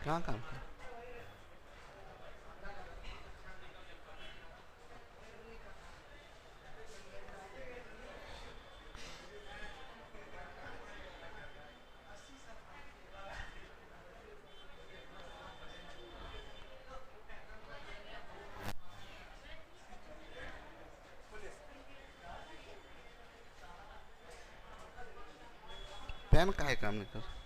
कहाँ काम कर? पेन काहे काम नहीं कर?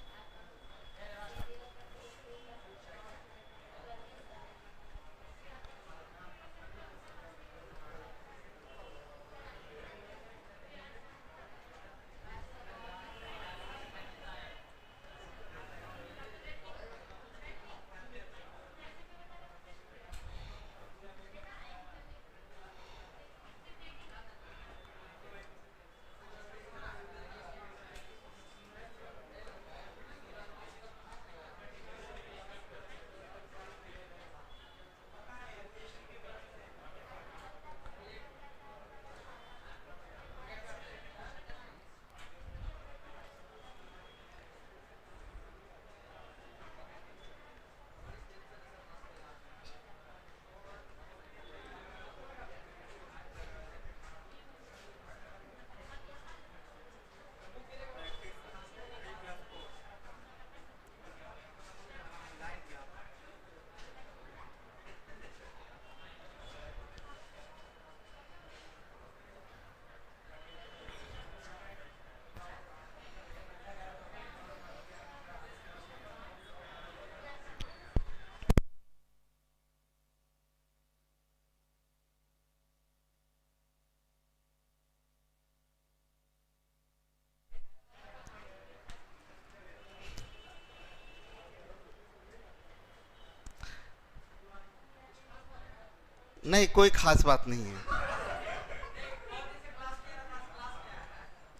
नहीं, कोई खास बात नहीं है।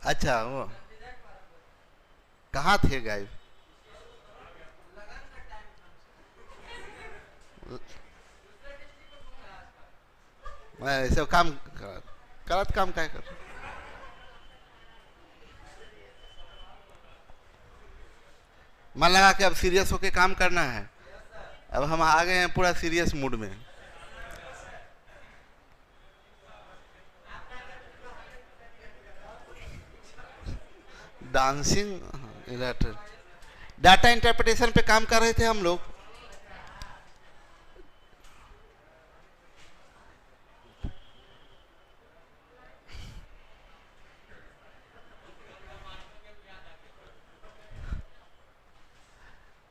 अच्छा, वो कहाँ थे गायब? मैं ऐसे काम करत काम क्या कर? मन लगा कि अब सीरियस होके काम करना है। अब हम आ गए हैं पूरा सीरियस मूड में। डांसिंग रिलेटेड डाटा इंटरप्रिटेशन पे काम कर रहे थे हम लोग।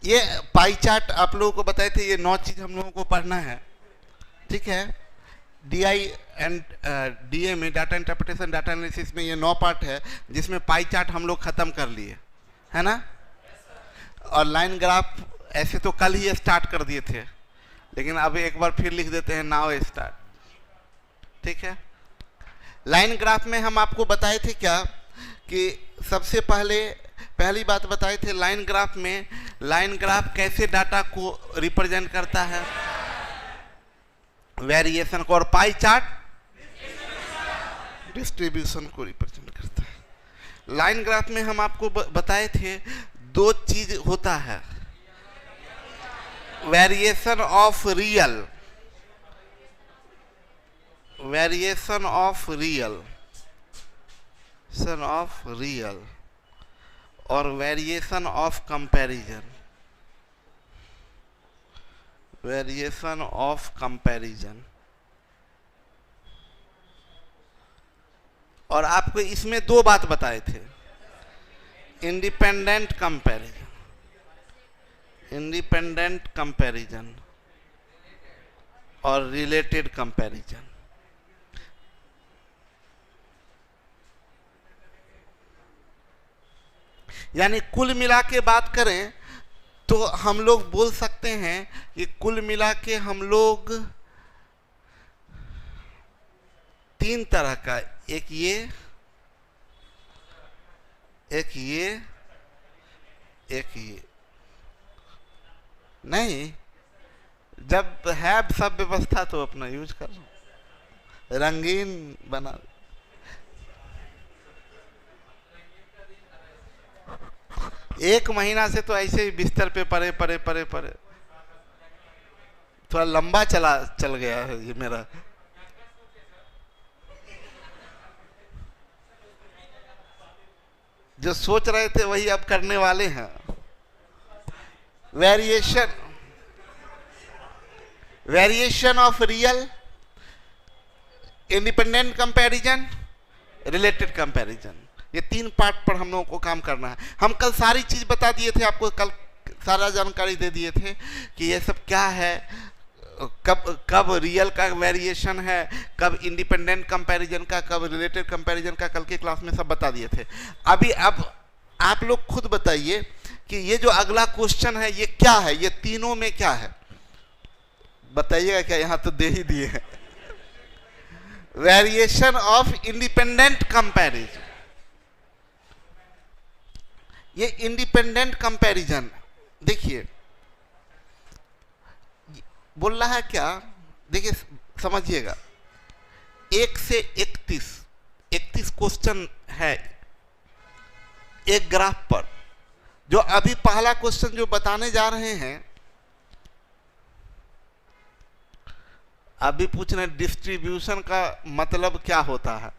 ये पाई चार्ट आप लोगों को बताए थे, ये 9 चीज हम लोगों को पढ़ना है, ठीक है। डीआई एंड डीए में, डाटा इंटरप्रिटेशन डाटा एनालिसिस में ये 9 पार्ट है, जिसमें पाई चार्ट हम लोग खत्म कर लिए, है ना। और लाइन ग्राफ ऐसे तो कल ही स्टार्ट कर दिए थे, लेकिन अब एक बार फिर लिख देते हैं नाउ स्टार्ट, ठीक है। लाइन ग्राफ में हम आपको बताए थे क्या कि सबसे पहली बात बताए थे, लाइन ग्राफ में लाइन ग्राफ कैसे डाटा को रिप्रेजेंट करता है, वेरिएशन को, और पाई चार्ट डिस्ट्रीब्यूशन को रिप्रेजेंट करता है। लाइन ग्राफ में हम आपको बताए थे 2 चीज होता है, variation of real, variation of real, और variation of comparison, variation of comparison. और आपको इसमें 2 बात बताए थे, इंडिपेंडेंट कंपैरिजन, इंडिपेंडेंट कंपैरिजन और रिलेटेड कंपैरिजन। यानी कुल मिला के बात करें तो हम लोग बोल सकते हैं कि कुल मिला के हम लोग 3 तरह का, एक ये, एक ये, एक ये, नहीं, जब है सब व्यवस्था तो अपना यूज कर लो, रंगीन बना। एक महीना से तो ऐसे ही बिस्तर पे पड़े पड़े पड़े पड़े थोड़ा लंबा चल गया है ये मेरा। जो सोच रहे थे वही अब करने वाले हैं। Variation of real, independent comparison, related comparison, ये 3 पार्ट पर हम लोगों को काम करना है। हम कल सारी चीज बता दिए थे आपको, कल सारा जानकारी दे दिए थे कि ये सब क्या है, कब रियल का वेरिएशन है, कब इंडिपेंडेंट कंपैरिजन का, कब रिलेटेड कंपैरिजन का, कल के क्लास में सब बता दिए थे। अब आप लोग खुद बताइए कि ये जो अगला क्वेश्चन है ये क्या है, ये तीनों में क्या है, बताइएगा क्या? यहां तो दे ही दिए हैं। Variation of independent comparison. ये इंडिपेंडेंट कंपैरिजन देखिए बोल रहा है क्या, देखिए समझिएगा। 1 से 31 क्वेश्चन है एक ग्राफ पर। जो अभी पहला क्वेश्चन जो बताने जा रहे हैं, अभी पूछ रहे डिस्ट्रीब्यूशन का मतलब क्या होता है।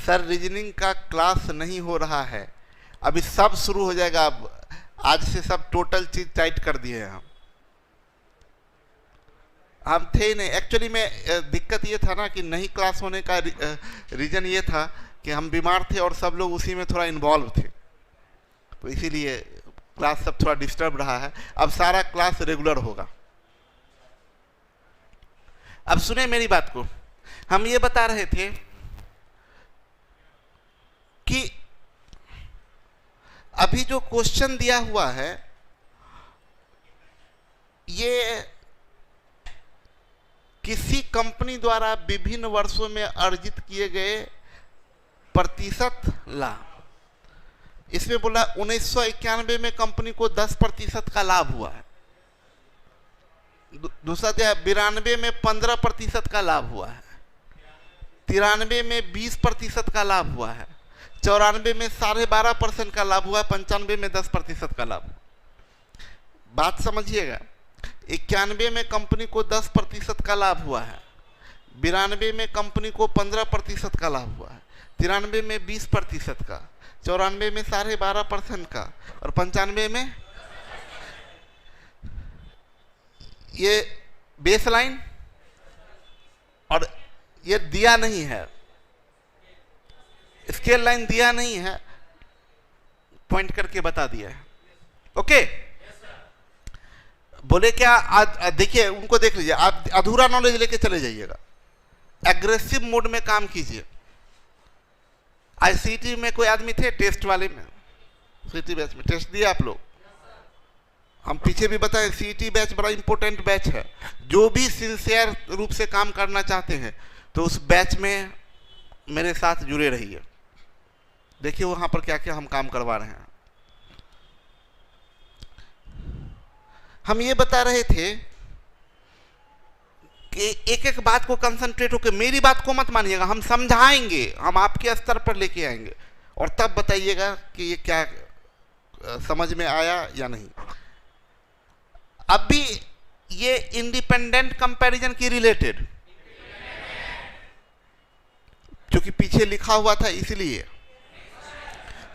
सर रीजनिंग का क्लास नहीं हो रहा है, अभी सब शुरू हो जाएगा। अब आज से सब टोटल चीज टाइट कर दिए हैं हम थे ही नहीं। एक्चुअली में दिक्कत ये था ना कि नहीं क्लास होने का रीजन ये था कि हम बीमार थे और सब लोग उसी में थोड़ा इन्वॉल्व थे, तो इसीलिए क्लास सब थोड़ा डिस्टर्ब रहा है। अब सारा क्लास रेगुलर होगा। अब सुने मेरी बात को, हम ये बता रहे थे कि अभी जो क्वेश्चन दिया हुआ है ये किसी कंपनी द्वारा विभिन्न वर्षों में अर्जित किए गए प्रतिशत लाभ। इसमें बोला 1991 में कंपनी को 10% का लाभ हुआ है। दूसरा दिया 92 में 15% का लाभ हुआ है, 93 में 20% का लाभ हुआ है, 94 में 12.5% का लाभ हुआ है, 95 में 10% का लाभ। बात समझिएगा, 91 में कंपनी को 10% का लाभ हुआ है, 92 में कंपनी को 15% का लाभ हुआ है, 93 में 20% का, 94 में 12.5% का और 95 में ये बेसलाइन। और ये दिया नहीं है, स्केल लाइन दिया नहीं है, पॉइंट करके बता दिया है। ओके बोले क्या? देखिए उनको देख लीजिए, आप अधूरा नॉलेज लेके चले जाइएगा, एग्रेसिव मोड में काम कीजिए। आज सीटी में कोई आदमी थे टेस्ट वाले में, सीटी बैच में टेस्ट दिया आप लोग? हम पीछे भी बताएं सीटी बैच बड़ा इंपॉर्टेंट बैच है। जो भी सिंसियर रूप से काम करना चाहते हैं तो उस बैच में मेरे साथ जुड़े रहिए। देखिए वहां पर क्या क्या हम काम करवा रहे हैं। हम ये बता रहे थे कि एक एक बात को कंसंट्रेट होकर, मेरी बात को मत मानिएगा, हम समझाएंगे, हम आपके स्तर पर लेके आएंगे और तब बताइएगा कि ये क्या समझ में आया या नहीं। अभी ये इंडिपेंडेंट कंपैरिजन की रिलेटेड, क्योंकि पीछे लिखा हुआ था इसलिए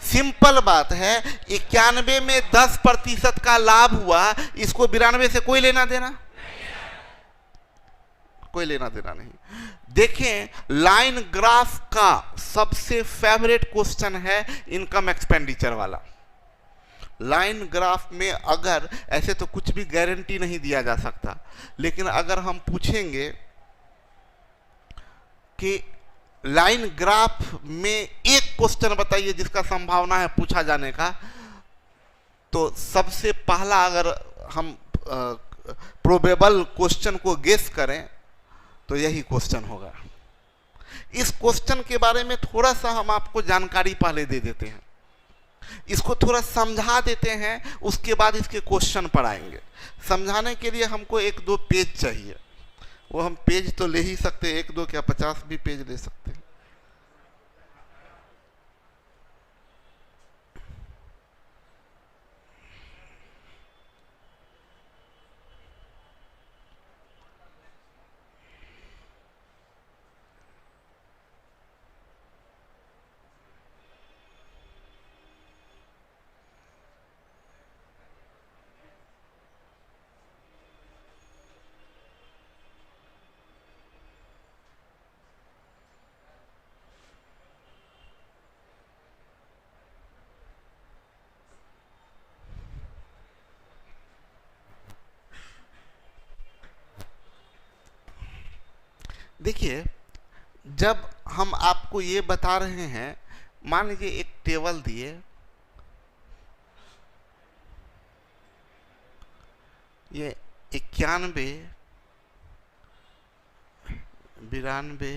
सिंपल बात है। 91 में 10% का लाभ हुआ, इसको 92 से कोई लेना देना, कोई लेना देना नहीं। देखें लाइन ग्राफ का सबसे फेवरेट क्वेश्चन है इनकम एक्सपेंडिचर वाला। लाइन ग्राफ में अगर ऐसे तो कुछ भी गारंटी नहीं दिया जा सकता, लेकिन अगर हम पूछेंगे कि लाइन ग्राफ में एक क्वेश्चन बताइए जिसका संभावना है पूछा जाने का, तो सबसे पहला अगर हम प्रोबेबल क्वेश्चन को गेस करें तो यही क्वेश्चन होगा। इस क्वेश्चन के बारे में थोड़ा सा हम आपको जानकारी पहले दे देते हैं, इसको थोड़ा समझा देते हैं, उसके बाद इसके क्वेश्चन पर आएंगे। समझाने के लिए हमको 1-2 पेज चाहिए, वो हम पेज तो ले ही सकते हैं, 1-2 क्या 50 भी पेज ले सकते हैं। देखिए, जब हम आपको ये बता रहे हैं, मान लीजिए एक टेबल दिए, ये 91, 92,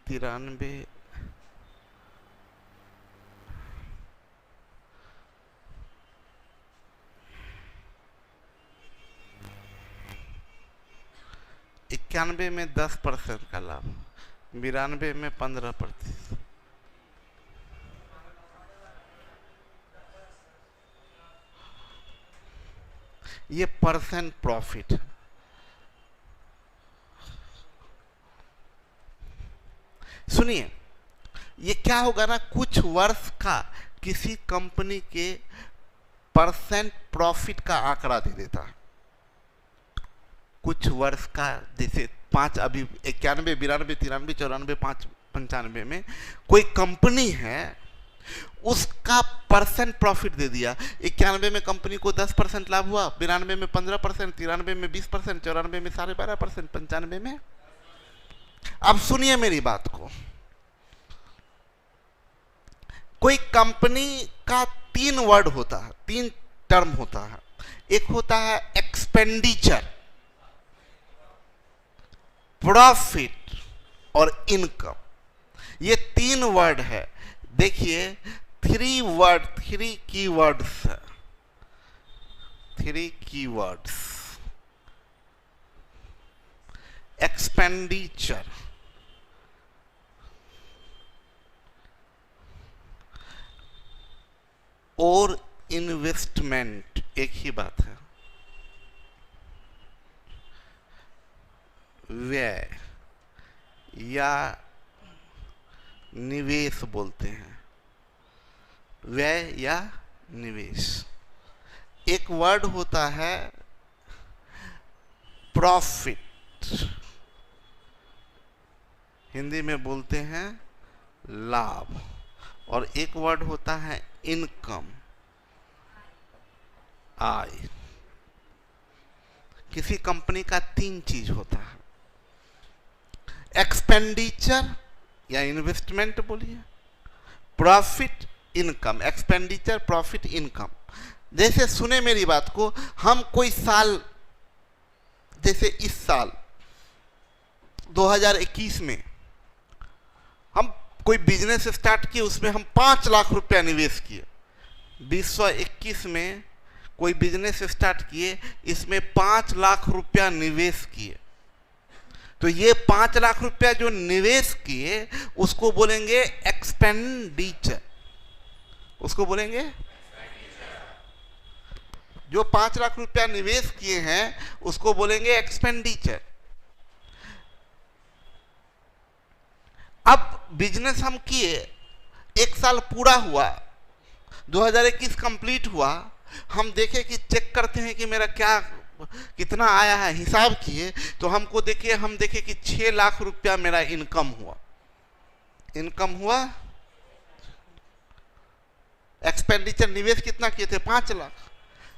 93, 91 में 10% का लाभ, 92 में 15%। ये परसेंट प्रॉफिट है। सुनिए, ये क्या होगा ना, कुछ वर्ष का किसी कंपनी के परसेंट प्रॉफिट का आंकड़ा दे देता है। कुछ वर्ष का, जैसे 5, अभी 91, 92, 93, 94, 5, 95 में कोई कंपनी है, उसका परसेंट प्रॉफिट दे दिया। 91 में कंपनी को 10% लाभ हुआ, 92 में 15%, 93 में 20%, 94 में 12.5%, 95 में। अब सुनिए मेरी बात को, कोई कंपनी का 3 वर्ड होता है, 3 टर्म होता है। एक होता है एक्सपेंडिचर, प्रॉफिट और इनकम। ये 3 वर्ड है। देखिए, 3 कीवर्ड्स है, 3 कीवर्ड्स। एक्सपेंडिचर, और इन्वेस्टमेंट एक ही बात है। व्यय या निवेश बोलते हैं, व्यय या निवेश। एक वर्ड होता है प्रॉफिट, हिंदी में बोलते हैं लाभ, और एक वर्ड होता है इनकम, आय। किसी कंपनी का 3 चीज होता है, एक्सपेंडिचर या इन्वेस्टमेंट बोलिए, profit, income. Expenditure, profit, income. जैसे सुने मेरी बात को, हम कोई साल, जैसे इस साल 2021 में हम कोई बिजनेस स्टार्ट किए, उसमें हम 5 लाख रुपया निवेश किए। 2021 में कोई बिजनेस स्टार्ट किए, इसमें 5 लाख रुपया निवेश किए। तो ये 5 लाख रुपया जो निवेश किए, उसको बोलेंगे एक्सपेंडिचर। उसको बोलेंगे, जो 5 लाख रुपया निवेश किए हैं उसको बोलेंगे एक्सपेंडिचर। अब बिजनेस हम किए, 1 साल पूरा हुआ, 2021 कंप्लीट हुआ, हम देखे कि चेक करते हैं कि मेरा क्या कितना आया है, हिसाब किए तो हमको देखिए, हम देखे कि 6 लाख रुपया मेरा इनकम हुआ। इनकम हुआ, एक्सपेंडिचर निवेश कितना किए थे, 5 लाख।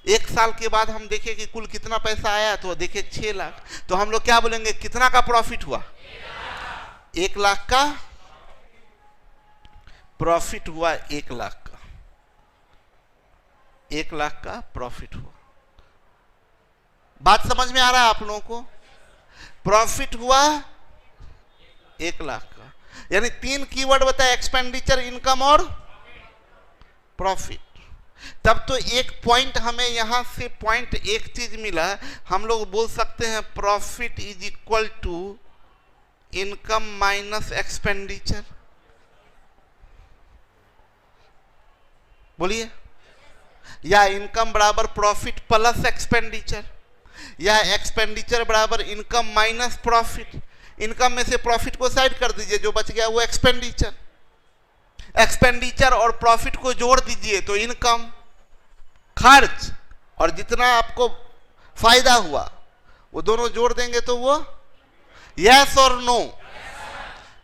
1 साल के बाद हम देखे कि कुल कितना पैसा आया, तो देखे 6 लाख। तो हम लोग क्या बोलेंगे, कितना का प्रॉफिट हुआ, 1 लाख का प्रॉफिट हुआ, 1 लाख का, 1 लाख का प्रॉफिट हुआ। बात समझ में आ रहा है आप लोगों को? प्रॉफिट हुआ 1 लाख का, यानी 3 कीवर्ड बताया, एक्सपेंडिचर, इनकम और प्रॉफिट। तब तो एक पॉइंट हमें यहां से पॉइंट एक चीज मिला, हम लोग बोल सकते हैं profit is equal to income minus expenditure. बोलिए, या इनकम बराबर प्रॉफिट प्लस एक्सपेंडिचर, या एक्सपेंडिचर बराबर इनकम माइनस प्रॉफिट। इनकम में से प्रॉफिट को साइड कर दीजिए, जो बच गया वो एक्सपेंडिचर। एक्सपेंडिचर और प्रॉफिट को जोड़ दीजिए तो इनकम, खर्च और जितना आपको फायदा हुआ वो दोनों जोड़ देंगे तो वो, यस और नो?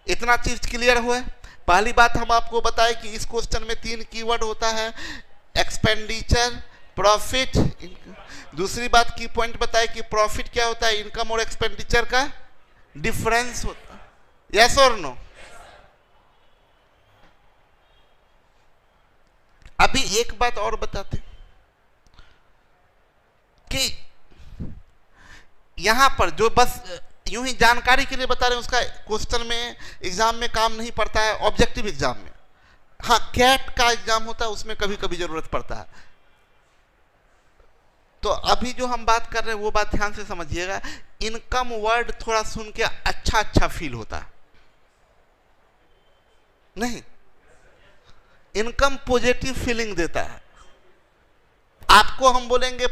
इतना चीज क्लियर हुआ? पहली बात हम आपको बताएं कि इस क्वेश्चन में 3 कीवर्ड होता है, एक्सपेंडिचर, प्रॉफिट, इनकम। दूसरी बात की पॉइंट बताए कि प्रॉफिट क्या होता है, इनकम और एक्सपेंडिचर का डिफरेंस होता, यस और नो। अभी एक बात और बताते कि यहां पर जो बस यूं ही जानकारी के लिए बता रहे हैं, उसका क्वेश्चन में एग्जाम में काम नहीं पड़ता है, ऑब्जेक्टिव एग्जाम में। हाँ, कैट का एग्जाम होता है, उसमें कभी कभी जरूरत पड़ता है। तो अभी जो हम बात कर रहे हैं वो बात ध्यान से समझिएगा। इनकम वर्ड थोड़ा सुन के अच्छा अच्छा फील होता है, नहीं, इनकम पॉजिटिव फीलिंग देता है। आपको हम बोलेंगे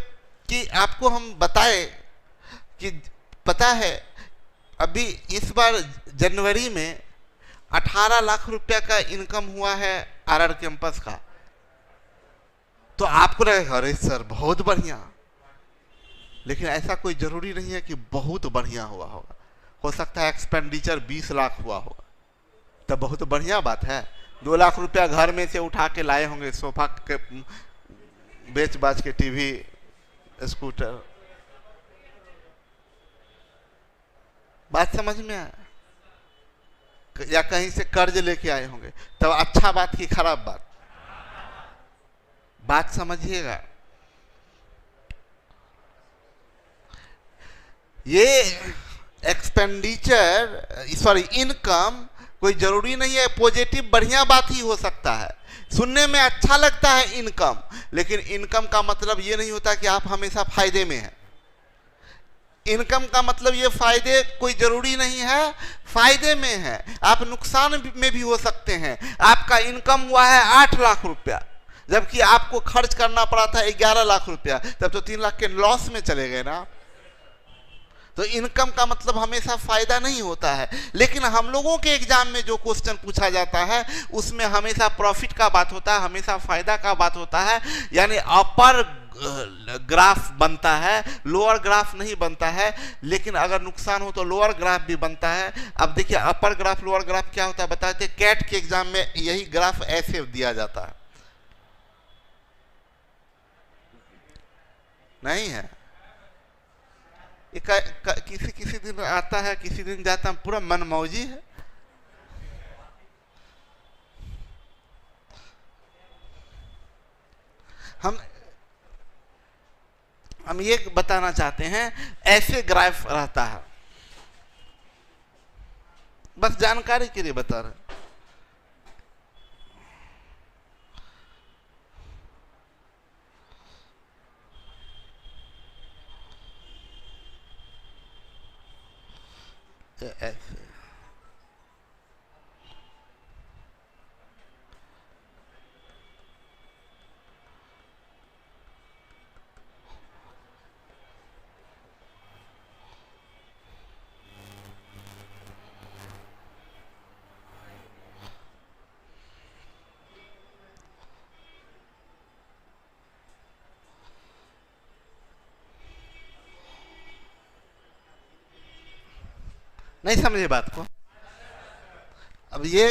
कि आपको हम बताए कि पता है अभी इस बार जनवरी में 18 लाख रुपया का इनकम हुआ है आरआर कैंपस का, तो आपको लगेगा अरे सर बहुत बढ़िया, लेकिन ऐसा कोई जरूरी नहीं है कि बहुत बढ़िया हुआ होगा। हो सकता है एक्सपेंडिचर 20 लाख हुआ होगा, तो बहुत बढ़िया बात है। 2 लाख रुपया घर में से उठा के लाए होंगे, सोफा के बेच बाच के, टीवी, स्कूटर। बात समझ में आया? या कहीं से कर्ज लेके आए होंगे, तब तो अच्छा बात की खराब बात? बात समझिएगा। ये एक्सपेंडिचर, सॉरी इनकम, कोई जरूरी नहीं है पॉजिटिव बढ़िया बात ही हो सकता है। सुनने में अच्छा लगता है इनकम, लेकिन इनकम का मतलब ये नहीं होता कि आप हमेशा फायदे में हैं। इनकम का मतलब ये फायदे कोई जरूरी नहीं है फायदे में है, आप नुकसान में भी हो सकते हैं। आपका इनकम हुआ है 8 लाख रुपया, जबकि आपको खर्च करना पड़ा था 11 लाख रुपया, तब तो 3 लाख के लॉस में चले गए ना। तो इनकम का मतलब हमेशा फायदा नहीं होता है। लेकिन हम लोगों के एग्जाम में जो क्वेश्चन पूछा जाता है उसमें हमेशा प्रॉफिट का बात होता है, हमेशा फायदा का बात होता है। यानी अपर ग्राफ बनता है, लोअर ग्राफ नहीं बनता है। लेकिन अगर नुकसान हो तो लोअर ग्राफ भी बनता है। अब देखिए अपर ग्राफ लोअर ग्राफ क्या होता है बताते। कैट के एग्जाम में यही ग्राफ ऐसे दिया जाता है, नहीं है? किसी किसी दिन आता है, किसी दिन जाता है, पूरा मनमौजी है। हम ये बताना चाहते हैं ऐसे ग्राफ रहता है, बस जानकारी के लिए बता रहे हैं। ऐसे नहीं समझे बात को? अब ये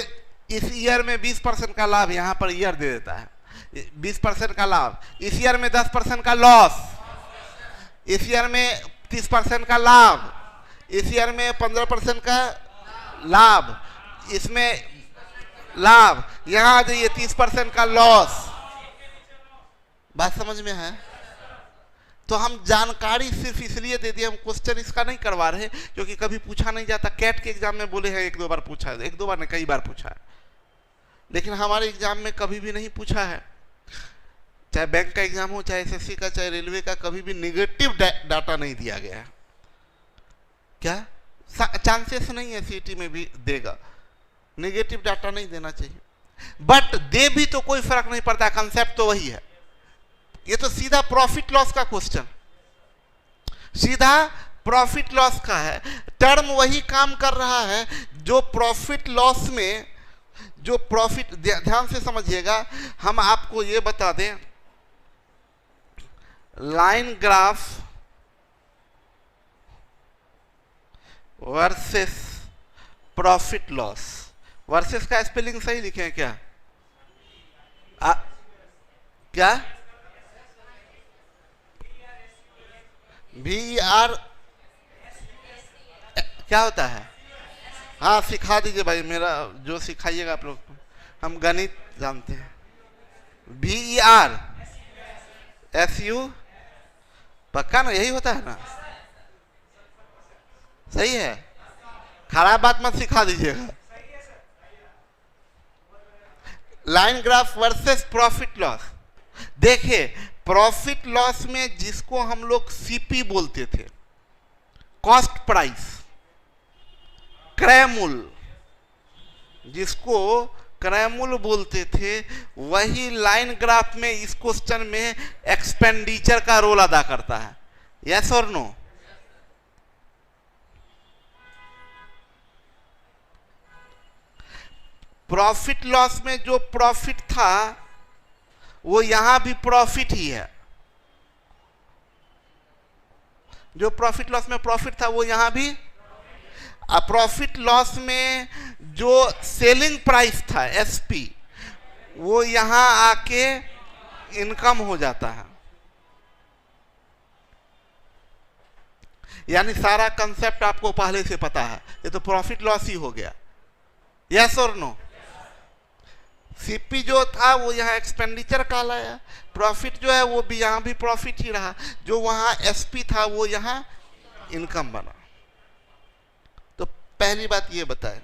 इस ईयर में 20% का लाभ यहाँ पर ईयर दे देता है, 20% का लाभ। इस ईयर में 10% का लॉस, इस ईयर में 30% का लाभ, इस ईयर में 15% का लाभ, इसमें लाभ, यहाँ आ जाइए 30% का लॉस। बात समझ में है? तो हम जानकारी सिर्फ इसलिए दे दिए, हम क्वेश्चन इसका नहीं करवा रहे क्योंकि कभी पूछा नहीं जाता। कैट के एग्जाम में बोले हैं 1-2 बार पूछा है, 1-2 बार ने कई बार पूछा है, लेकिन हमारे एग्जाम में कभी भी नहीं पूछा है। चाहे बैंक का एग्जाम हो, चाहे एसएससी का, चाहे रेलवे का, कभी भी निगेटिव डाटा नहीं दिया गया है। क्या चांसेस नहीं है सीटी में भी देगा, निगेटिव डाटा नहीं देना चाहिए। बट दे भी तो कोई फर्क नहीं पड़ता, कंसेप्ट तो वही है। ये तो सीधा प्रॉफिट लॉस का क्वेश्चन, सीधा प्रॉफिट लॉस का है। टर्म वही काम कर रहा है जो प्रॉफिट लॉस में, जो प्रॉफिट, ध्यान से समझिएगा। हम आपको ये बता दें, line graph versus profit loss. Versus का स्पेलिंग सही लिखे हैं क्या? क्या? VER क्या होता है? हाँ सिखा दीजिए भाई, मेरा जो सिखाइएगा आप लोग को, हम गणित जानते हैं। VER SU, पक्का ना? यही होता है ना? सही है, खराब बात मत सिखा दीजिएगा। Line graph versus profit loss. देखिए प्रॉफिट लॉस में जिसको हम लोग सीपी बोलते थे, कॉस्ट प्राइस, क्रय मूल्य, जिसको क्रय मूल्य बोलते थे, वही लाइन ग्राफ में इस क्वेश्चन में एक्सपेंडिचर का रोल अदा करता है। यस और नो? प्रॉफिट लॉस में जो प्रॉफिट था वो यहां भी प्रॉफिट ही है, जो प्रॉफिट लॉस में प्रॉफिट था वो यहां भी। प्रॉफिट लॉस में जो सेलिंग प्राइस था एसपी, वो यहां आके इनकम हो जाता है। यानी सारा कंसेप्ट आपको पहले से पता है, ये तो प्रॉफिट लॉस ही हो गया। यस और नो? सीपी जो था वो यहाँ एक्सपेंडिचर कहलाया, प्रॉफिट जो है वो भी यहाँ भी प्रॉफिट ही रहा, जो वहाँ एसपी था वो यहाँ इनकम बना। तो पहली बात ये बताएं,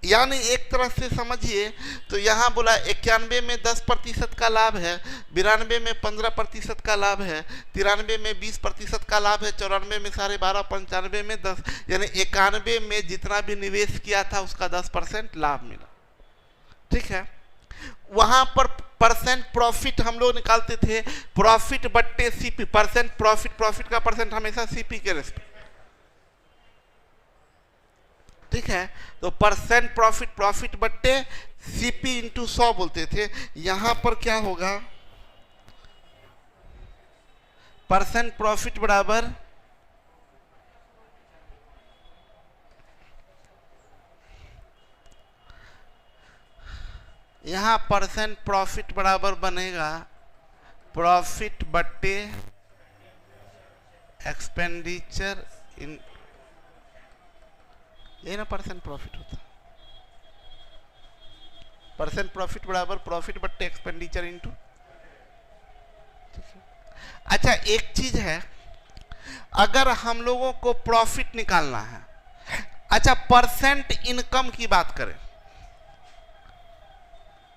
यानी एक तरह से समझिए तो यहाँ बोला 91 में 10% का लाभ है, 92 में 15% का लाभ है, 93 में 20% का लाभ है, 94 में 12.5, 95 में 10, यानी 91 में जितना भी निवेश किया था उसका 10% लाभ मिला। ठीक है, वहां पर परसेंट प्रॉफिट हम लोग निकालते थे, प्रॉफिट बट्टे सीपी, परसेंट प्रॉफिट, प्रॉफिट का परसेंट हमेशा सीपी के रेस्पेक्ट। ठीक है, तो परसेंट प्रॉफिट, प्रॉफिट बट्टे सीपी इंटू 100 बोलते थे। यहां पर क्या होगा? परसेंट प्रॉफिट बराबर यहां परसेंट प्रॉफिट बराबर बनेगा प्रॉफिट बट्टे एक्सपेंडिचर इन, ये ना परसेंट प्रॉफिट होता। परसेंट प्रॉफिट बराबर प्रॉफिट बट्टे एक्सपेंडिचर इनटू। अच्छा एक चीज है, अगर हम लोगों को प्रॉफिट निकालना है, अच्छा परसेंट इनकम की बात करें,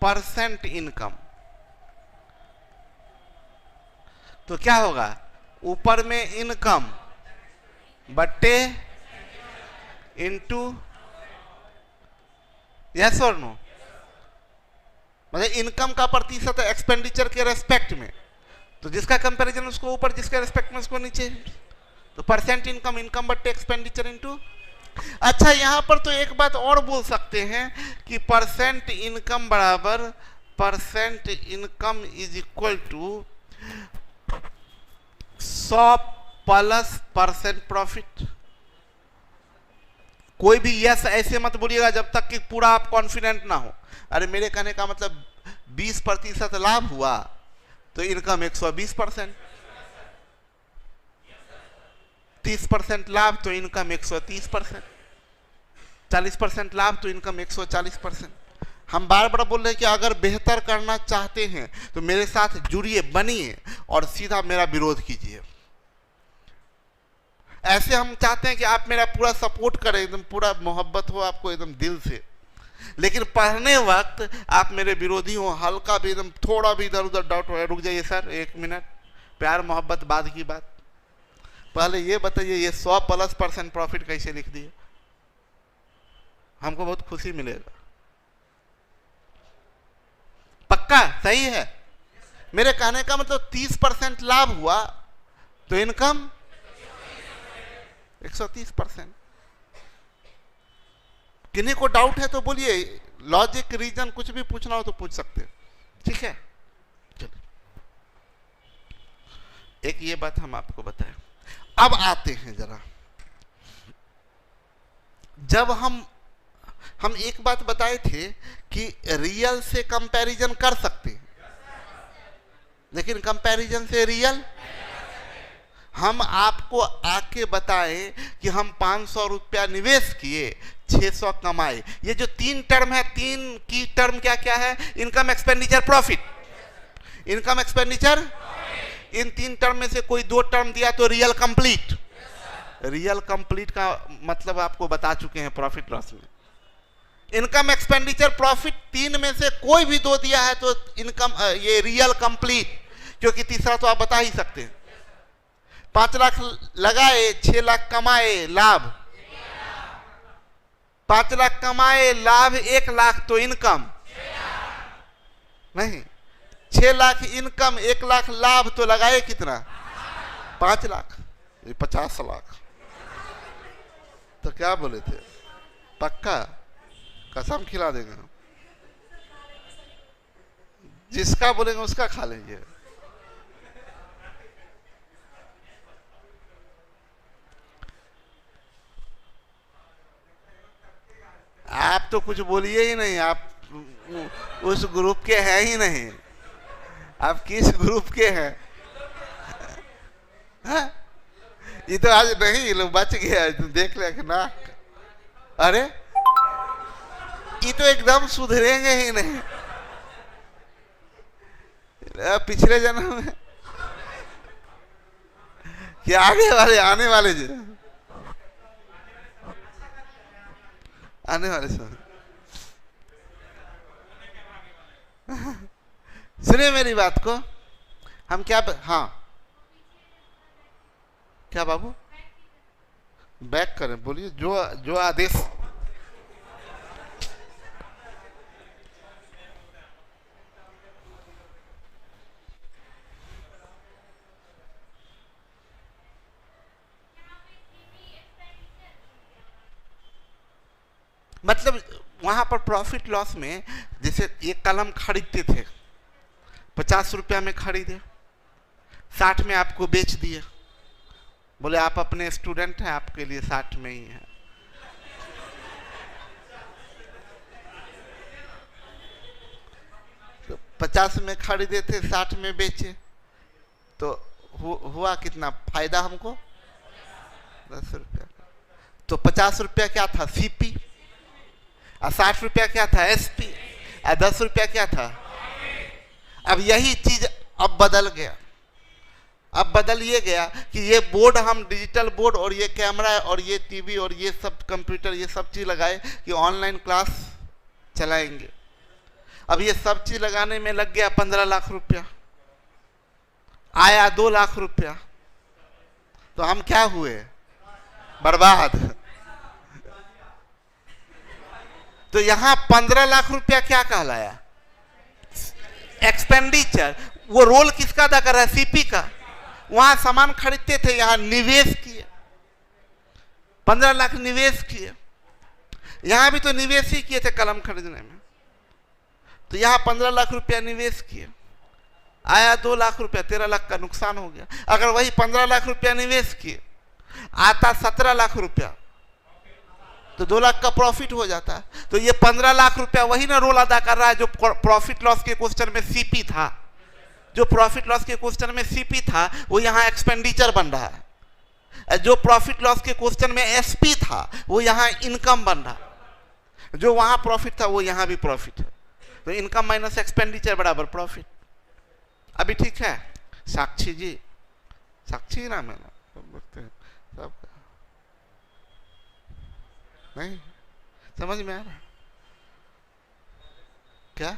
परसेंट इनकम, तो क्या होगा? ऊपर में इनकम बट्टे इनटू, यस और नो? मतलब इनकम का प्रतिशत एक्सपेंडिचर के रेस्पेक्ट में, तो जिसका कंपैरिजन उसको ऊपर, जिसके रेस्पेक्ट में उसको नीचे, तो परसेंट इनकम, इनकम बट्टे एक्सपेंडिचर इनटू। अच्छा यहां पर तो एक बात और बोल सकते हैं कि परसेंट इनकम बराबर percent income is equal to 100 plus percent profit. कोई भी यस ऐसे मत बोलिएगा जब तक कि पूरा आप कॉन्फिडेंट ना हो। अरे मेरे कहने का मतलब 20% लाभ हुआ तो इनकम 120%, 30% लाभ तो इनकम 130%, 40% लाभ तो इनकम 140%। हम बार बार बोल रहे हैं कि अगर बेहतर करना चाहते हैं तो मेरे साथ जुड़िए, बनिए और सीधा मेरा विरोध कीजिए। ऐसे हम चाहते हैं कि आप मेरा पूरा सपोर्ट करें, एकदम पूरा मोहब्बत हो आपको एकदम दिल से, लेकिन पढ़ने वक्त आप मेरे विरोधी हो, हल्का भी एकदम थोड़ा भी इधर उधर डाउट हो, रुक जाइए सर 1 मिनट, प्यार मोहब्बत बाद की बात। पहले ये बताइए ये 100% प्रॉफिट कैसे लिख दिए? हमको बहुत खुशी मिलेगा। पक्का सही है? मेरे कहने का मतलब 30% लाभ हुआ तो इनकम 130%। किन्हीं को डाउट है तो बोलिए, लॉजिक रीजन कुछ भी पूछना हो तो पूछ सकते हैं। ठीक है, चलिए एक ये बात हम आपको बताएं। अब आते हैं जरा, जब हम एक बात बताए थे कि रियल से कंपैरिजन कर सकते हैं, लेकिन कंपैरिजन से रियल, हम आपको आके बताएं कि हम 500 रुपया निवेश किए, 600 कमाए। ये जो 3 टर्म है, 3 की टर्म क्या क्या है? Income, expenditure, profit. Income, expenditure, इन 3 टर्म में से कोई 2 टर्म दिया तो रियल कंप्लीट। रियल कंप्लीट का मतलब आपको बता चुके हैं प्रॉफिट लॉस में। इनकम, एक्सपेंडिचर, प्रॉफिट, 3 में से कोई भी 2 दिया है तो इनकम, ये रियल कंप्लीट, क्योंकि तीसरा तो आप बता ही सकते हैं। 5 लाख लगाए, 6 लाख कमाए, लाभ। 5 लाख कमाए, लाभ 1 लाख, तो इनकम नहीं। 6 लाख इनकम, 1 लाख लाभ, तो लगाए कितना? 5 लाख, ये 50 लाख। तो क्या बोले थे? पक्का कसम खिला देंगे हम, जिसका बोलेंगे उसका खा लेंगे। आप तो कुछ बोलिए ही नहीं, आप उस ग्रुप के हैं ही नहीं। आप किस ग्रुप के हैं? हाँ? ये तो आज नहीं, ये लोग बच गया, देख ले कि ना। अरे ये तो एकदम सुधरेंगे ही नहीं। पिछले जन्म में कि आगे वाले, आने वाले जो आने वाले समय। सुनिए मेरी बात को, हम क्या हाँ क्या बाबू? बैक करें, बोलिए। जो जो आदेश। मतलब वहां पर प्रॉफिट लॉस में, जैसे एक कलम खरीदते थे, 50 रुपया में खरीदे, 60 में आपको बेच दिए। बोले आप अपने स्टूडेंट हैं, आपके लिए 60 में ही है। तो 50 में खरीदे थे, 60 में बेचे, तो हुआ कितना फायदा हमको? 10 रुपया। तो 50 रुपया क्या था? सीपी। और 60 रुपया क्या था? एसपी। और 10 रुपया क्या था? अब यही चीज अब बदल गया। अब बदल ये गया कि ये बोर्ड, हम डिजिटल बोर्ड और ये कैमरा और ये टीवी और ये सब कंप्यूटर, ये सब चीज लगाए कि ऑनलाइन क्लास चलाएंगे। अब ये सब चीज लगाने में लग गया 15 लाख रुपया, आया 2 लाख रुपया, तो हम क्या हुए? बर्बाद। तो यहां 15 लाख रुपया क्या कहलाया? एक्सपेंडिचर। वो रोल किसका अदा कर रहा है? सीपी का। वहां सामान खरीदते थे, यहां निवेश किए, 15 लाख निवेश किए। यहां भी तो निवेश ही किए थे कलम खरीदने में। तो यहां 15 लाख रुपया निवेश किए, आया 2 लाख रुपया, 13 लाख का नुकसान हो गया। अगर वही 15 लाख रुपया निवेश किए, आता 17 लाख रुपया, तो 2 लाख का प्रॉफिट हो जाता। तो ये 15 लाख रुपया वही ना रोल अदा कर रहा है जो प्रॉफिट लॉस के क्वेश्चन में सीपी था। जो प्रॉफिट लॉस के क्वेश्चन में सीपी था वो यहाँ एक्सपेंडिचर बन रहा है। जो प्रॉफिट लॉस के क्वेश्चन में एसपी था वो यहाँ इनकम बन रहा है। जो वहां प्रॉफिट था वो यहाँ भी प्रॉफिट है। तो इनकम माइनस एक्सपेंडिचर बराबर प्रॉफिट। अभी ठीक है? साक्षी जी, साक्षी नाम है ना, सब नहीं समझ में आ रहा? क्या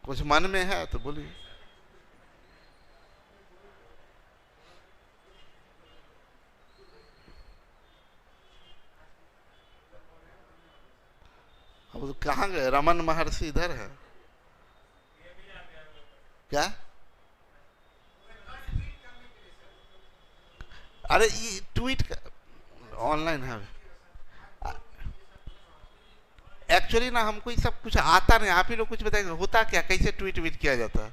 कुछ मन में है तो बोलिए। अब तो कहाँ गए? रमन महर्षि इधर है क्या? अरे ये ट्वीट ऑनलाइन है एक्चुअली ना। हमको ये सब कुछ आता नहीं, आप ही लोग कुछ बताएंगे होता क्या, कैसे ट्वीट वीट किया जाता है?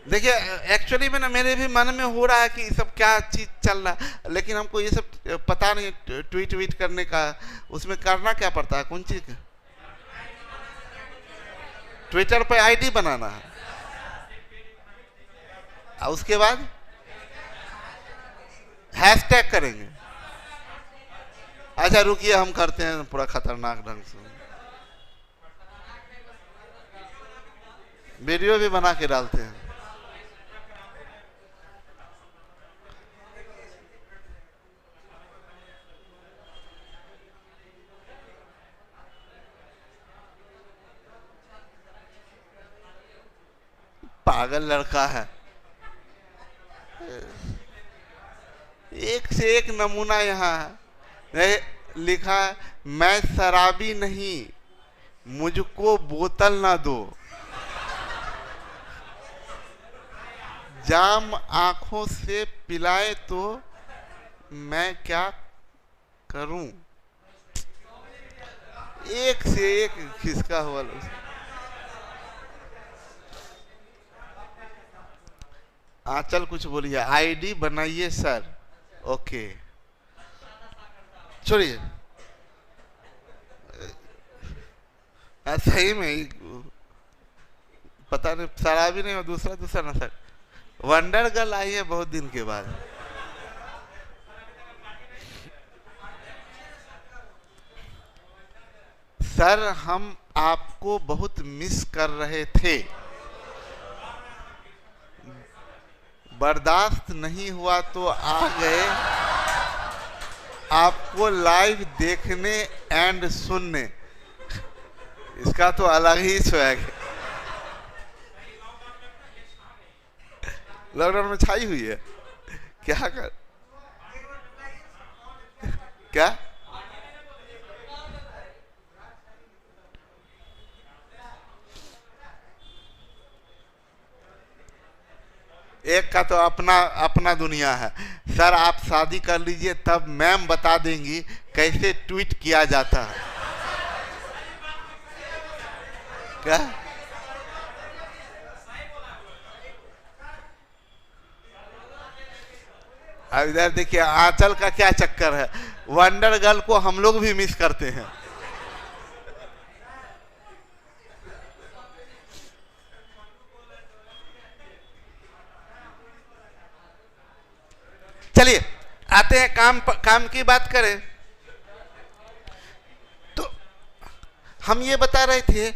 देखिए एक्चुअली में ना मेरे भी मन में हो रहा है कि सब क्या चीज चल रहा है, लेकिन हमको ये सब पता नहीं ट्वीट वीट करने का। उसमें करना क्या पड़ता है? कौन चीज का? ट्विटर पे आईडी बनाना है, और उसके बाद हैशटैग करेंगे। अच्छा रुकिए, हम करते हैं पूरा खतरनाक ढंग से, वीडियो भी बना के डालते हैं। पागल लड़का है, एक से एक नमूना यहाँ है। लिखा है, मैं शराबी नहीं, मुझको बोतल ना दो, जाम आंखों से पिलाए तो मैं क्या करूं। एक से एक खिसका हुआ। आंचल कुछ बोलिए, आईडी बनाइए सर। ओके छोड़िए, सही में पता नहीं, शराबी नहीं, दूसरा ना सर। वंडर गर्ल आई है बहुत दिन के बाद। सर हम आपको बहुत मिस कर रहे थे, बर्दाश्त नहीं हुआ तो आ गए आपको लाइव देखने एंड सुनने। इसका तो अलग ही स्वैग है, लॉकडाउन में छाई हुई है। क्या कर क्या एक का तो अपना दुनिया है। सर आप शादी कर लीजिए तब मैम बता देंगी कैसे ट्वीट किया जाता है। क्या अब इधर देखिए आंचल का क्या चक्कर है, वंडर गर्ल को हम लोग भी मिस करते हैं। चलिए आते हैं काम की बात करें तो हम ये बता रहे थे,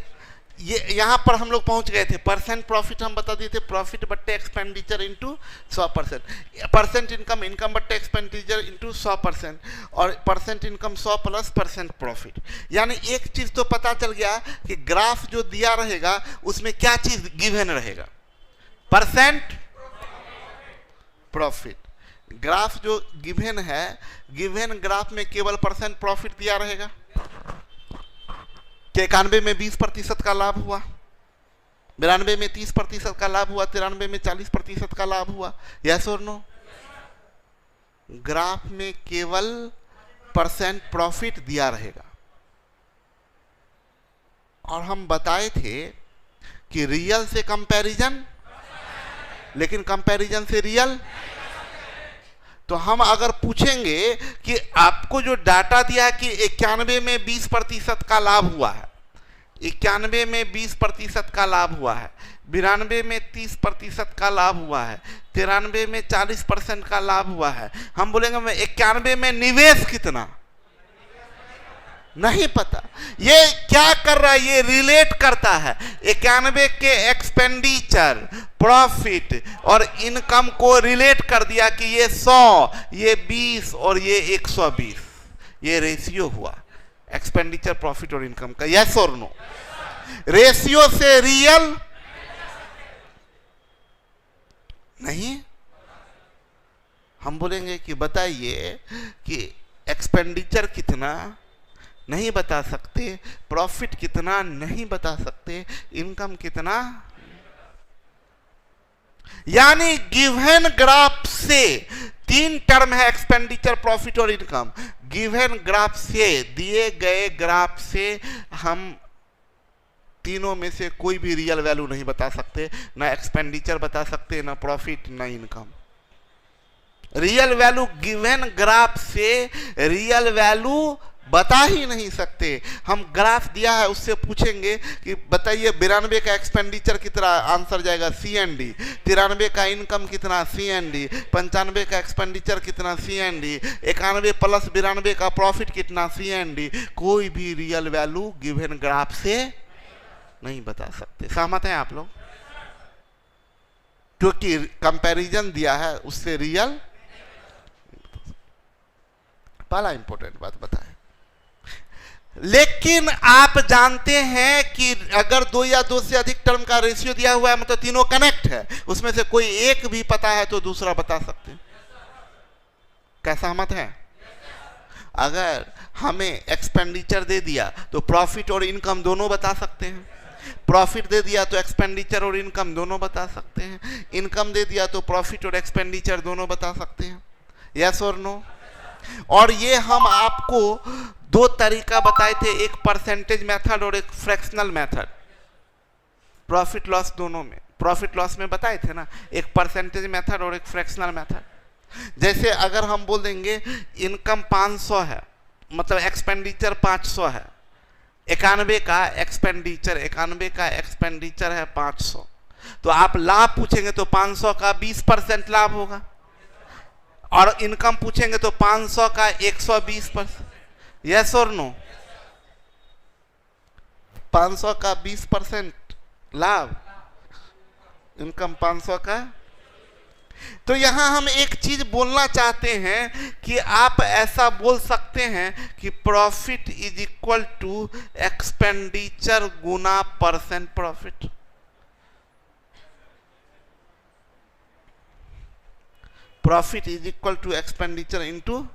ये यहां पर हम लोग पहुंच गए थे। परसेंट प्रॉफिट हम बता दिए थे, प्रॉफिट बट्टे एक्सपेंडिचर इंटू 100%, परसेंट इनकम बट्टे एक्सपेंडिचर इंटू 100%, और percent income 100 plus percent profit. यानी एक चीज तो पता चल गया कि ग्राफ जो दिया रहेगा उसमें क्या चीज गिवन रहेगा, परसेंट प्रॉफिट। ग्राफ जो गिवन है, गिवन ग्राफ में केवल परसेंट प्रॉफिट दिया रहेगा। 91 में 20% का लाभ हुआ, 92 में 30% का लाभ हुआ, 93 में 40% का लाभ हुआ, यस और नो। ग्राफ में केवल परसेंट प्रॉफिट दिया रहेगा। और हम बताए थे कि रियल से कंपैरिजन, लेकिन कंपैरिजन से रियल। तो हम अगर पूछेंगे कि आपको जो डाटा दिया है कि 91 में 20% का लाभ हुआ है, 91 में 20% का लाभ हुआ है, 92 में 30% का लाभ हुआ है, 93 में 40% का लाभ हुआ है, हम बोलेंगे मैं 91 में निवेश कितना नहीं पता। ये क्या कर रहा है, ये रिलेट करता है 91 के एक्सपेंडिचर, प्रॉफिट और इनकम को रिलेट कर दिया कि ये 100, ये 20 और ये 120, ये रेशियो हुआ एक्सपेंडिचर, प्रॉफिट और इनकम का, यस और नो। रेशियो से रियल नहीं। हम बोलेंगे कि बताइए कि एक्सपेंडिचर कितना, नहीं बता सकते, प्रॉफिट कितना नहीं बता सकते, इनकम कितना। यानी गिवन ग्राफ से 3 टर्म है, एक्सपेंडिचर, प्रॉफिट और इनकम। गिवन ग्राफ से, दिए गए ग्राफ से हम तीनों में से कोई भी रियल वैल्यू नहीं बता सकते, ना एक्सपेंडिचर बता सकते, ना प्रॉफिट, ना income. Real value given graph से रियल वैल्यू बता ही नहीं सकते। हम ग्राफ दिया है उससे पूछेंगे कि बताइए 92 का एक्सपेंडिचर कितना, आंसर जाएगा सी एंड डी। 93 का इनकम कितना, सी एंड डी। 95 का एक्सपेंडिचर कितना, सी एंड डी। 91 प्लस 92 का प्रॉफिट कितना, सी एंड डी। कोई भी रियल वैल्यू गिवन ग्राफ से नहीं बता सकते। सहमत हैं आप लोग? क्योंकि कंपैरिजन दिया है उससे रियल। पहला इंपॉर्टेंट बात बताएं। लेकिन आप जानते हैं कि अगर 2 या 2 से अधिक टर्म का रेशियो दिया हुआ है, मतलब तीनों कनेक्ट है, उसमें से कोई एक भी पता है तो दूसरा बता सकते हैं। क्या सहमत है? अगर हमें एक्सपेंडिचर दे दिया तो प्रॉफिट और इनकम दोनों बता सकते हैं। प्रॉफिट दे दिया तो एक्सपेंडिचर और इनकम दोनों बता सकते हैं। इनकम दे दिया तो प्रॉफिट और एक्सपेंडिचर दोनों बता सकते हैं। यस और नो? और ये हम आपको 2 तरीका बताए थे, एक परसेंटेज मेथड और एक फ्रैक्शनल मेथड। प्रॉफिट लॉस दोनों में, प्रॉफिट लॉस में बताए थे ना, एक परसेंटेज मेथड और एक फ्रैक्शनल मेथड। जैसे अगर हम बोल देंगे इनकम 500 है, मतलब एक्सपेंडिचर 500 है, 91 का एक्सपेंडिचर है 500, तो आप लाभ पूछेंगे तो 500 का 20% लाभ होगा, और इनकम पूछेंगे तो 500 का 120%। यस और नो? 500 का 20% लाभ, इनकम 500 का। तो यहां हम एक चीज बोलना चाहते हैं कि आप ऐसा बोल सकते हैं कि profit is equal to expenditure गुना percent profit. Profit is equal to expenditure into,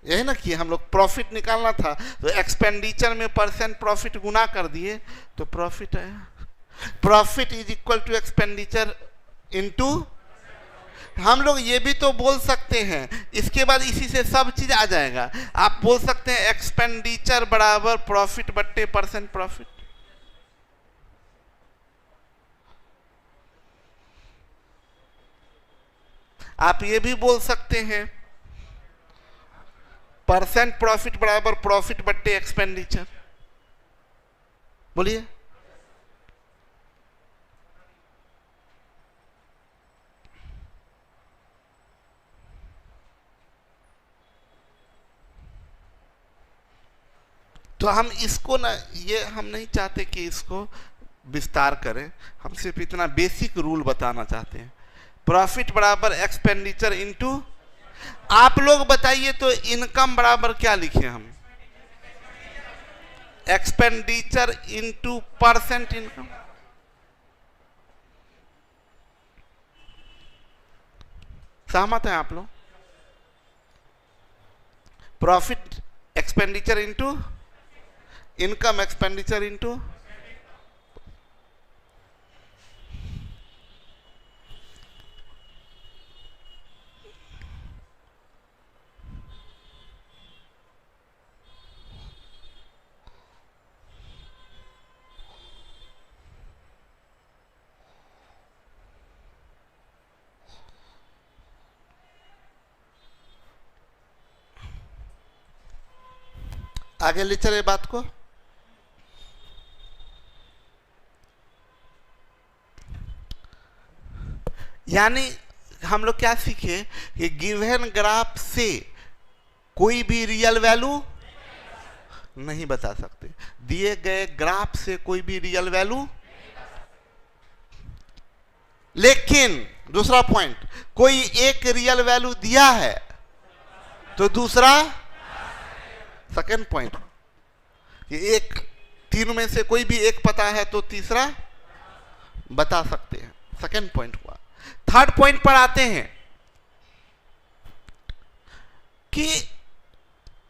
यही ना कि हम लोग प्रॉफिट निकालना था तो एक्सपेंडिचर में परसेंट प्रॉफिट गुना कर दिए तो प्रॉफिट आया। Profit is equal to expenditure into, हम लोग ये भी तो बोल सकते हैं, इसके बाद इसी से सब चीज आ जाएगा। आप बोल सकते हैं एक्सपेंडिचर बराबर प्रॉफिट बट्टे परसेंट प्रॉफिट। आप ये भी बोल सकते हैं परसेंट प्रॉफिट बराबर प्रॉफिट बट्टे एक्सपेंडिचर। बोलिए। तो हम इसको ना, ये हम नहीं चाहते कि इसको विस्तार करें, हम सिर्फ इतना बेसिक रूल बताना चाहते हैं। प्रॉफिट बराबर एक्सपेंडिचर इनटू, आप लोग बताइए तो इनकम बराबर क्या लिखे हम? Expenditure into percent income. सहमत हैं आप लोग? Profit expenditure into income expenditure into, आगे ले चले बात को। यानी हम लोग क्या सीखे कि गिवन ग्राफ से कोई भी रियल वैल्यू नहीं बता सकते। दिए गए ग्राफ से कोई भी रियल वैल्यू, लेकिन दूसरा पॉइंट, कोई एक रियल वैल्यू दिया है तो दूसरा, सेकेंड पॉइंट, कि एक तीनों में से कोई भी एक पता है तो तीसरा बता सकते हैं। सेकेंड पॉइंट हुआ। थर्ड पॉइंट पर आते हैं कि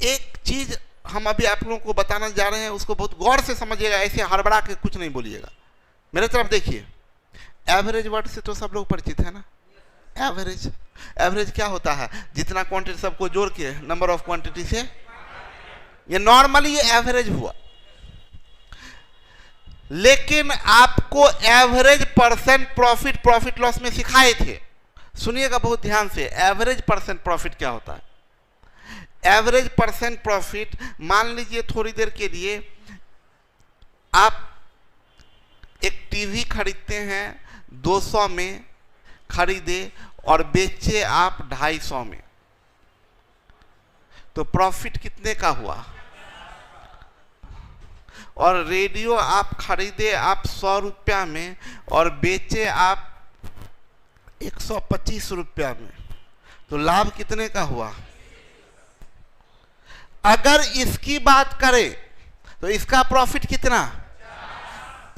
एक चीज हम अभी आप लोगों को बताना जा रहे हैं, उसको बहुत गौर से समझिएगा, ऐसे हड़बड़ा के कुछ नहीं बोलिएगा। मेरे तरफ देखिए। एवरेज वर्ड से तो सब लोग परिचित है ना। एवरेज, एवरेज क्या होता है? जितना क्वांटिटी सबको जोड़ के नंबर ऑफ क्वांटिटी से, ये नॉर्मली ये एवरेज हुआ। लेकिन आपको average percent profit profit loss में सिखाए थे। सुनिएगा बहुत ध्यान से, एवरेज परसेंट प्रॉफिट क्या होता है? एवरेज परसेंट प्रॉफिट, मान लीजिए थोड़ी देर के लिए आप एक टीवी खरीदते हैं 200 में खरीदे और बेचे आप 250 में, तो प्रॉफिट कितने का हुआ? और रेडियो आप खरीदे आप 100 रुपया में और बेचे आप 125 रुपया में, तो लाभ कितने का हुआ? अगर इसकी बात करें तो इसका प्रॉफिट कितना?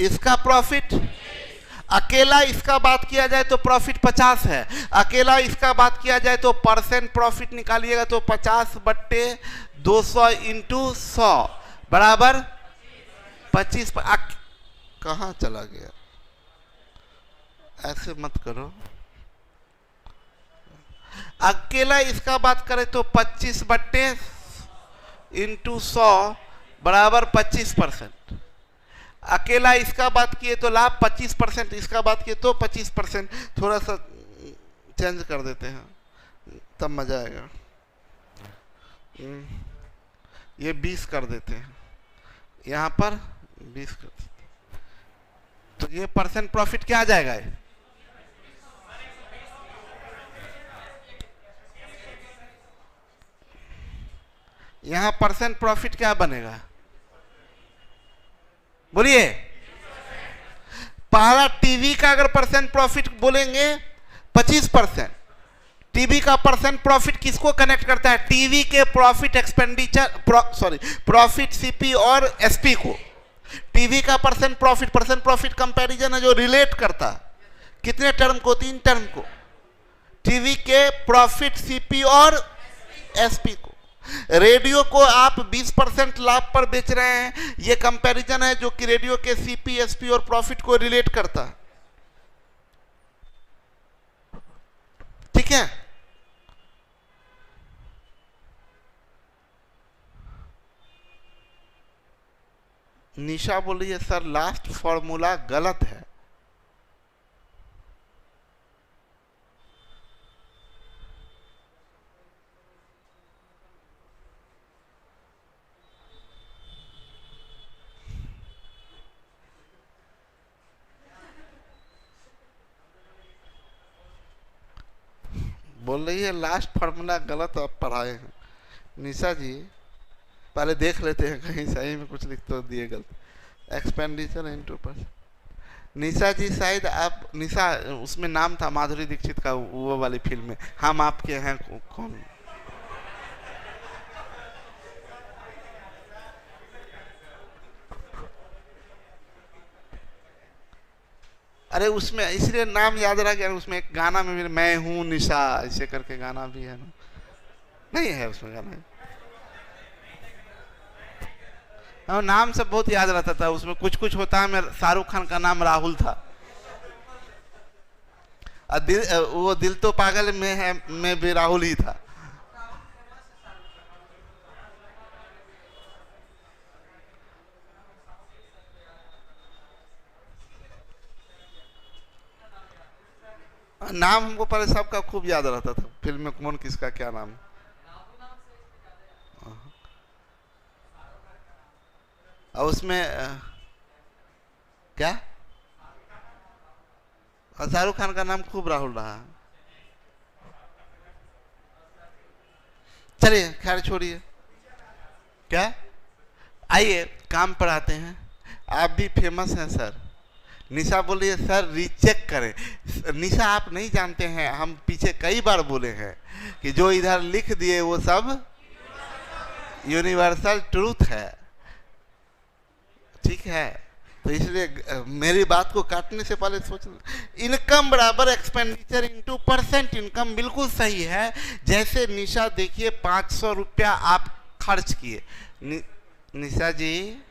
इसका प्रॉफिट, अकेला इसका बात किया जाए तो प्रॉफिट 50 है, अकेला इसका बात किया जाए तो परसेंट प्रॉफिट निकालिएगा तो 50/200 इंटू 100 बराबर 25। कहाँ चला गया? ऐसे मत करो। अकेला इसका बात करें तो 25 इंटू 100 बराबर 25%। अकेला इसका बात किए तो लाभ 25%, इसका बात किए तो 25%। थोड़ा सा चेंज कर देते हैं तब मजा आएगा। ये 20 कर देते हैं, यहाँ पर 20 कर देते हैं, तो ये परसेंट प्रॉफिट क्या आ जाएगा? यहाँ परसेंट प्रॉफिट क्या बनेगा? बोलिए। पहला टीवी का अगर परसेंट प्रॉफिट बोलेंगे 25%। टीवी का परसेंट प्रॉफिट किसको कनेक्ट करता है? टीवी के प्रॉफिट एक्सपेंडिचर प्रॉफिट सीपी और एसपी को। टीवी का परसेंट प्रॉफिट कंपैरिजन है जो रिलेट करता कितने टर्म को? 3 टर्म को। टीवी के प्रॉफिट सीपी और एसपी को। रेडियो को आप 20% लाभ पर बेच रहे हैं, ये कंपैरिजन है जो कि रेडियो के सीपी, एसपी और प्रॉफिट को रिलेट करता है। ठीक है। निशा बोली है सर लास्ट फॉर्मूला गलत है। बोल रही है लास्ट फार्मूला गलत आप पढ़ाए हैं। निशा जी पहले देख लेते हैं कहीं सही में कुछ लिख तो दिए गलत। एक्सपेंडिचर इनटू पर। निशा जी शायद आप, निशा उसमें नाम था माधुरी दीक्षित का, वो वाली फिल्म में हम आपके हैं कौन। अरे उसमें इसलिए नाम याद रहा गया, उसमें एक गाना में भी मैं हूं निशा ऐसे करके गाना भी है ना, नहीं है उसमें गाना। हाँ नाम सब बहुत याद रहता था, उसमें कुछ कुछ होता है। मेरा शाहरुख खान का नाम राहुल था। वो दिल तो पागल में है में भी राहुल ही था। नाम हमको पहले सबका खूब याद रहता था, फिल्म में कौन किसका क्या नाम। और उसमें क्या शाहरुख खान का नाम खूब राहुल रहा। चलिए खैर छोड़िए, क्या आइए काम पर आते हैं। आप भी फेमस हैं सर। निशा बोलिए सर रीचेक करें। निशा आप नहीं जानते हैं, हम पीछे कई बार बोले हैं कि जो इधर लिख दिए वो सब यूनिवर्सल ट्रूथ है। ठीक है, तो इसलिए मेरी बात को काटने से पहले सोच। इनकम बराबर एक्सपेंडिचर इनटू परसेंट इनकम, बिल्कुल सही है। जैसे निशा देखिए 500 रुपया आप खर्च किए। निशा जी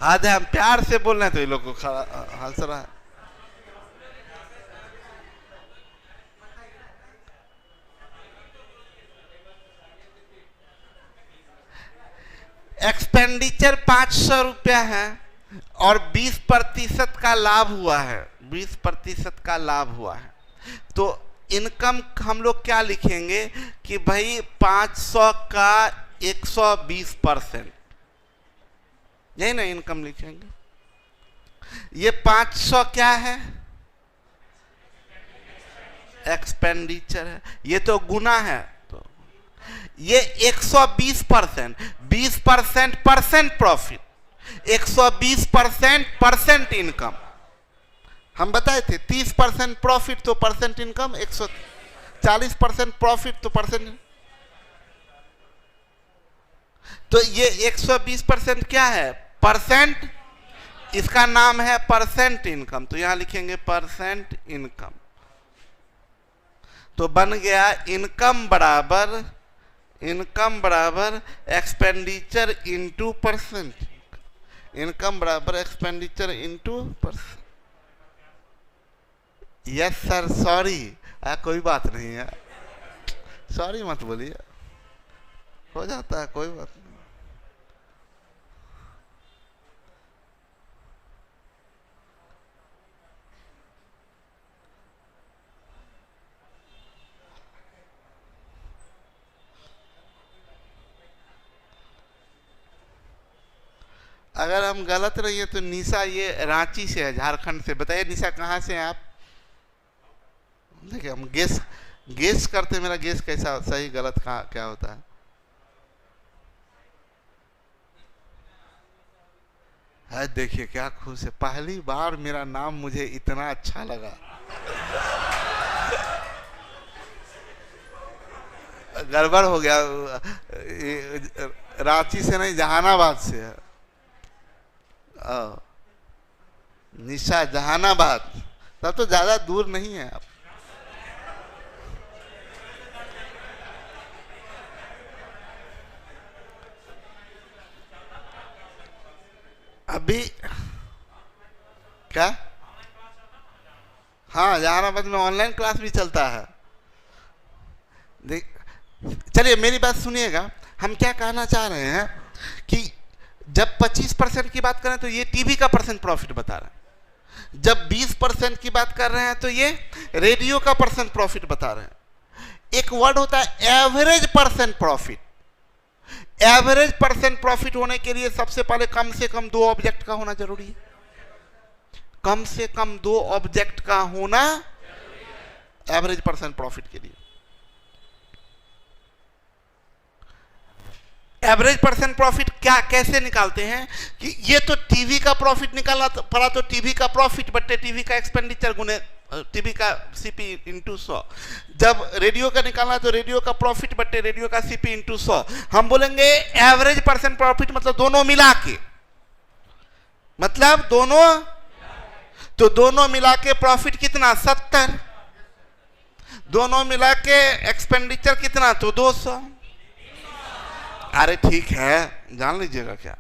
आज हम प्यार से बोल रहे हैं तो ये लोग को हंस रहा है। एक्सपेंडिचर 500 रुपया है और 20% का लाभ हुआ है। 20% का लाभ हुआ है, तो इनकम हम लोग क्या लिखेंगे कि भाई 500 का 120%, यही ना इनकम लिखेंगे। ये 500 क्या है? एक्सपेंडिचर है। ये तो गुना है, तो ये 120%, 20% परसेंट प्रॉफिट, 120% परसेंट इनकम। हम बताए थे 30% प्रॉफिट तो परसेंट इनकम, 140% प्रॉफिट तो परसेंट। तो ये 120% क्या है? परसेंट। इसका नाम है परसेंट इनकम, तो यहां लिखेंगे परसेंट इनकम। तो बन गया इनकम बराबर एक्सपेंडिचर इंटू परसेंट। इनकम बराबर expenditure into percent. Yes sir, sorry, कोई बात नहीं है, सॉरी मत बोलिए, हो जाता है, कोई बात नहीं। अगर हम गलत नहीं है तो निशा ये रांची से है, झारखंड से। बताइए निशा कहाँ से हैं आप? देखिए हम गेस करते, मेरा गेस कैसा सही गलत कहाँ क्या होता है। देखिए क्या खुश है, पहली बार मेरा नाम मुझे इतना अच्छा लगा। गड़बड़ हो गया, रांची से नहीं जहानाबाद से है। निशा जहानाबाद, तब तो ज्यादा दूर नहीं है आप। अभी क्या? हाँ, जहानाबाद में ऑनलाइन क्लास भी चलता है। देख, चलिए मेरी बात सुनिएगा। हम क्या कहना चाह रहे हैं कि जब 25% की बात करें तो ये टीवी का परसेंट प्रॉफिट बता रहे हैं, जब 20% की बात कर रहे हैं तो ये रेडियो का परसेंट प्रॉफिट बता रहे हैं। एक वर्ड होता है average percent profit. Average percent profit होने के लिए सबसे पहले कम से कम 2 ऑब्जेक्ट का होना जरूरी है। कम से कम 2 ऑब्जेक्ट का होना एवरेज परसेंट प्रॉफिट के लिए। एवरेज परसेंट प्रॉफिट क्या कैसे निकालते हैं कि ये तो टीवी का प्रॉफिट निकालना पड़ा, तो टीवी का प्रॉफिट बट्टे टीवी का एक्सपेंडिचर गुने टीवी का सीपी इंटू 100। जब रेडियो का निकालना तो रेडियो का प्रॉफिट बट्टे रेडियो का सीपी इंटू 100। हम बोलेंगे एवरेज परसेंट प्रॉफिट मतलब दोनों मिला के, मतलब दोनों, तो दोनों मिला के प्रॉफिट कितना? 70। दोनों मिला के एक्सपेंडिचर कितना? तो 200। अरे ठीक है, जान लीजिएगा क्या,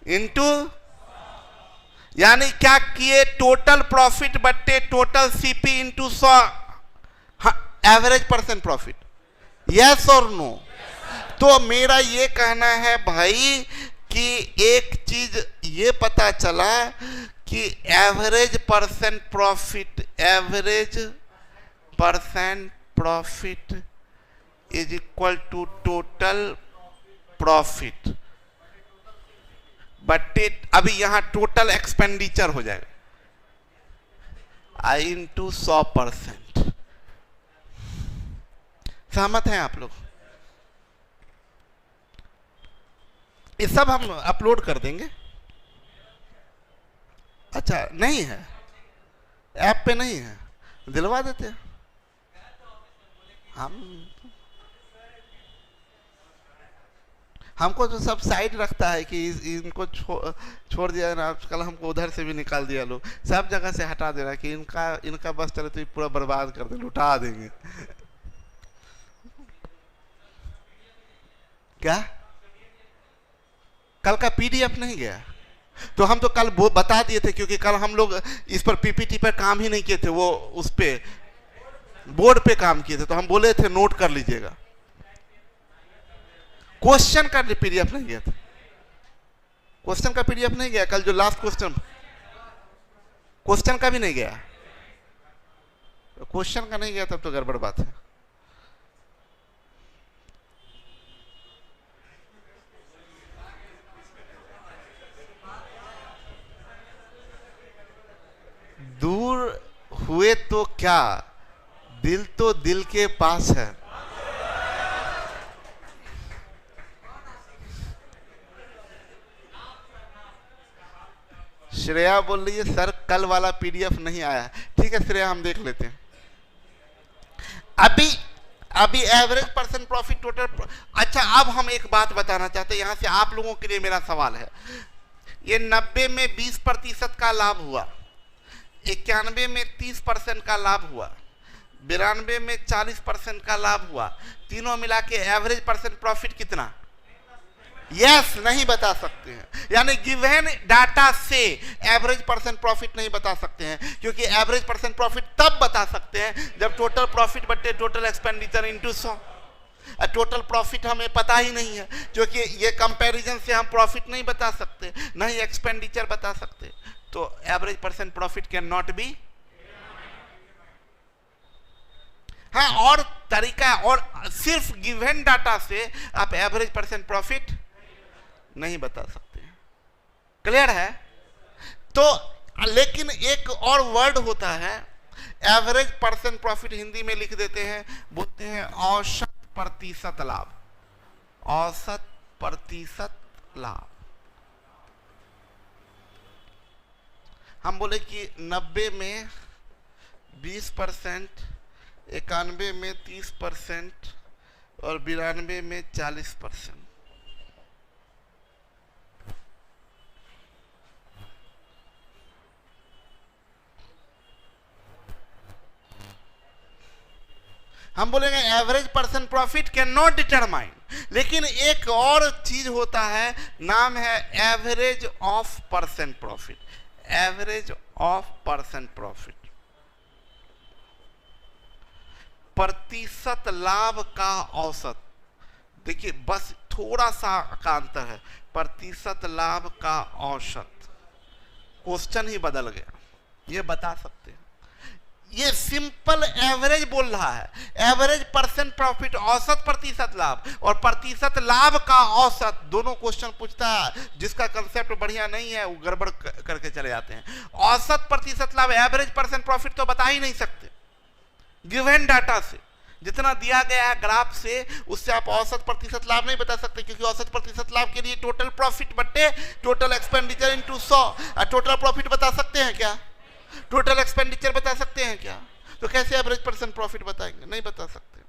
इंटू, यानी क्या किए? टोटल प्रॉफिट बट्टे total CP into 100, average percent profit. Yes और नो? तो मेरा ये कहना है भाई कि एक चीज ये पता चला कि average percent profit is equal to total profit but अभी यहां टोटल एक्सपेंडिचर हो जाएगा आई इंटू 100%। सहमत हैं आप लोग? ये सब हम अपलोड कर देंगे। अच्छा नहीं है, ऐप पे नहीं है, दिलवा देते हैं हमको तो सब साइड रखता है कि इनको छोड़ दिया ना। कल हमको उधर से भी निकाल दिया, लोग सब जगह से हटा दे रहा है कि इनका बस चले तो ये पूरा बर्बाद कर दे, लुटा देंगे। क्या कल का पीडीएफ नहीं गया? तो हम तो कल बता दिए थे, क्योंकि कल हम लोग इस पर पीपीटी पर काम ही नहीं किए थे, वो उस पे बोर्ड पे काम किए थे, तो हम बोले थे नोट कर लीजिएगा। क्वेश्चन का पीडीएफ नहीं गया था, क्वेश्चन का पीडीएफ नहीं गया कल, जो लास्ट क्वेश्चन का भी नहीं गया। क्वेश्चन का नहीं गया तब तो गड़बड़ बात है। दूर हुए तो क्या, दिल तो दिल के पास है। श्रेया बोल रही है सर कल वाला पीडीएफ नहीं आया। ठीक है श्रेया, हम देख लेते हैं। अभी एवरेज परसेंट प्रॉफिट टोटल। अच्छा, अब हम एक बात बताना चाहते हैं, यहां से आप लोगों के लिए मेरा सवाल है। ये 90 में 20% का लाभ हुआ, 91 में 30% का लाभ हुआ, 92 में 40% का लाभ हुआ, तीनों मिला के एवरेज परसेंट प्रॉफिट कितना? यस, नहीं बता सकते हैं। यानी गिवन डाटा से एवरेज परसेंट प्रॉफिट नहीं बता सकते हैं, क्योंकि एवरेज परसेंट प्रॉफिट तब बता सकते हैं जब टोटल प्रॉफिट बटे total expenditure into 100। Total profit हमें पता ही नहीं है, क्योंकि ये कंपैरिजन से हम प्रॉफिट नहीं बता सकते, नहीं एक्सपेंडिचर बता सकते, तो average percent profit can not be. हाँ, और तरीका, और सिर्फ गिवन डाटा से आप एवरेज परसेंट प्रॉफिट नहीं बता सकते। क्लियर है? तो लेकिन एक और वर्ड होता है एवरेज परसेंट प्रॉफिट, हिंदी में लिख देते हैं, बोलते हैं औसत प्रतिशत लाभ। औसत प्रतिशत लाभ। हम बोले कि 90 में 20%, 91 में 30% और 92 में 40%। हम बोलेंगे average percent profit can not determine, लेकिन एक और चीज होता है, नाम है average of percent profit. Average of percent profit, प्रतिशत लाभ का औसत। देखिए बस थोड़ा सा का अंतर है, प्रतिशत लाभ का औसत। क्वेश्चन ही बदल गया, ये बता सकते हैं। ये सिंपल एवरेज बोल रहा है, एवरेज परसेंट प्रॉफिट, औसत प्रतिशत लाभ, और प्रतिशत लाभ का औसत, दोनों क्वेश्चन पूछता है। जिसका कंसेप्ट बढ़िया नहीं है वो गड़बड़ करके चले जाते हैं। औसत प्रतिशत लाभ, एवरेज परसेंट प्रॉफिट तो बता ही नहीं सकते गिवन डाटा से, जितना दिया गया है ग्राफ से, उससे आप औसत प्रतिशत लाभ नहीं बता सकते, क्योंकि औसत प्रतिशत लाभ के लिए टोटल प्रॉफिट बटे total expenditure into 100। Total profit बता सकते हैं क्या? टोटल एक्सपेंडिचर बता सकते हैं क्या? तो कैसे एवरेज परसेंट प्रॉफिट बताएंगे? नहीं बता सकते।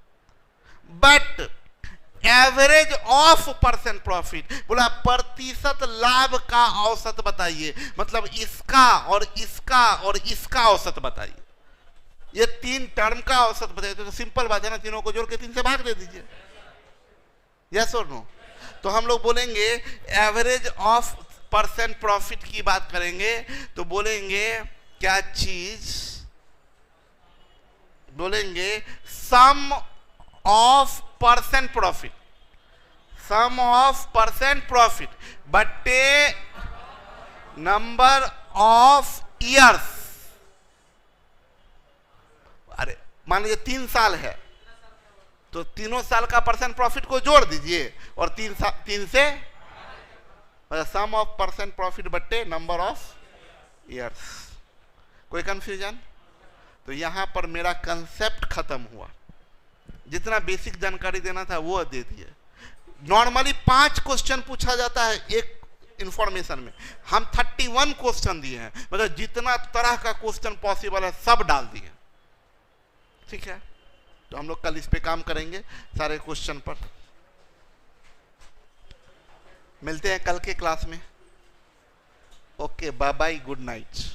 But average of percent profit बोला प्रतिशत लाभ का औसत बताइए, मतलब इसका और इसका और इसका औसत बताइए। ये तीन टर्म का औसत बताइए, तो सिंपल बात है ना, तीनों को जोड़ के 3 से भाग दे दीजिए। यस और नो? तो हम लोग बोलेंगे एवरेज ऑफ परसेंट प्रॉफिट की बात करेंगे तो बोलेंगे क्या चीज? बोलेंगे sum of percent profit, sum of percent profit बटे नंबर ऑफ ईयर्स। अरे मान लीजिए 3 साल है तो तीनों साल का परसेंट प्रॉफिट को जोड़ दीजिए और 3 से सम ऑफ परसेंट प्रॉफिट बटे नंबर ऑफ ईयर्स। कोई कंफ्यूजन? तो यहां पर मेरा कंसेप्ट खत्म हुआ, जितना बेसिक जानकारी देना था वो दे दिए। नॉर्मली 5 क्वेश्चन पूछा जाता है एक इंफॉर्मेशन में, हम 31 क्वेश्चन दिए हैं, मतलब जितना तरह का क्वेश्चन पॉसिबल है सब डाल दिए। ठीक है, तो हम लोग कल इस पे काम करेंगे सारे क्वेश्चन पर। मिलते हैं कल के क्लास में। Okay, bye bye, good night.